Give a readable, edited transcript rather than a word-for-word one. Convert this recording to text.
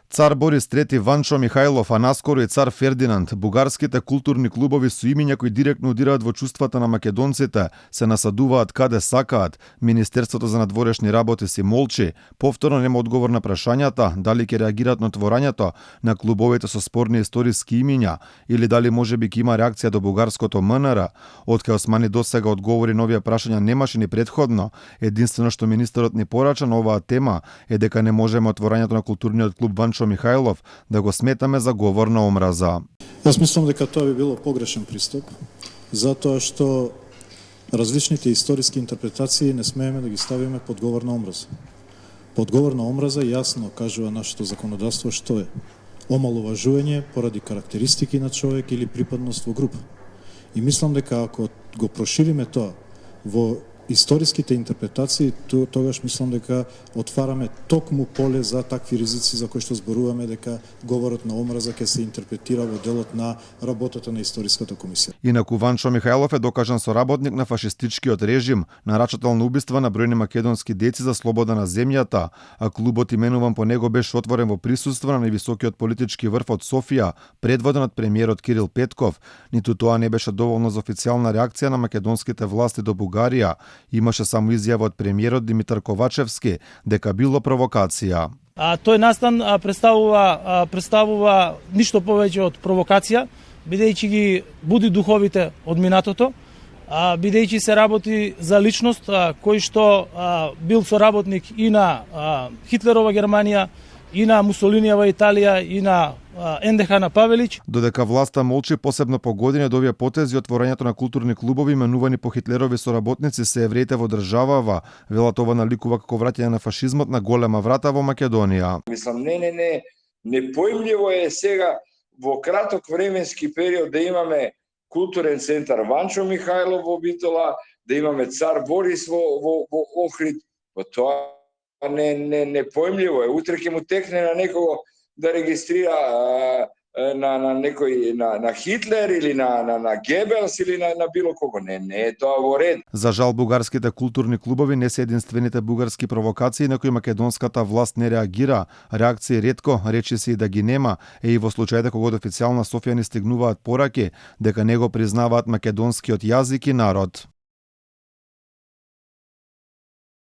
Цар Борис III, Ванчо Михајлов, а наскоро и цар Фердинанд, бугарските културни клубови со имиња кои директно удираат во чувствата на македонците, се насадуваат каде сакаат. Министерството за надворешни работи си молчи, повторно нема одговор на прашањата дали ќе реагираат на отворањето на клубовите со спорни историски имиња или дали можеби ќе има реакција до бугарското МНР. Откај Османи досега одговори на овие прашања немаше ни претходно. Единствено што министерот ни порача на оваа тема е дека не можеме отворањето на културниот клуб Ванчо Михајлов да го сметаме за говор на омраза. Јас мислам дека тоа би било погрешен пристап, затоа што различните историски интерпретации не смееме да ги ставиме под говор на омраза. Под говор на омраза јасно кажува нашето законодавство што е омаловажување поради карактеристики на човек или припадност во група. И мислам дека ако го прошириме тоа во историските интерпретации, тогаш мислам дека отвараме токму поле за такви ризици за кои што зборуваме дека говорот на омраза ќе се интерпретира во делот на работата на историската комисија. Инаку Ванчо Михајлов е докажан соработник на фашистичкиот режим, нарачател на убиства на бројни македонски деци за слобода на земјата, а клубот именуван по него беше отворен во присуство на највисокиот политички врв од Софија, предводен од премиерот Кирил Петков. Ниту тоа не беше доволно за официјална реакција на македонските власти до Бугарија. Имаше само изјава од премиерот Димитар Ковачевски дека било провокација. Тој настан представува ништо повеќе од провокација, бидејќи ги буди духовите од минатото, бидејќи се работи за личност кој што бил соработник и на Хитлерова Германија, и на Мусолинијава Италија, и на НДХ на Павелич. Додека власта молчи посебно по години од овие потези, отворањето на културни клубови именувани по Хитлерови соработници се евреите во државава, велат ова наликува како враќање на фашизмот на голема врата во Македонија. Мислам, непоимљиво е сега во краток временски период да имаме културен центар Ванчо Михајлов во Битола, да имаме цар Борис во Охрид. Тоа непоимљиво е. Утре ќе му текне на некого да регистрира на некој на Хитлер или на Гебелс или на било кого. Не е тоа во ред. За жал, бугарските културни клубови не се единствените бугарски провокации на кои македонската власт не реагира. Реакции ретко, речи се и да ги нема, и во случаите кога од официјална Софија ни стигнуваат пораки дека не го признаваат македонскиот јазик и народ.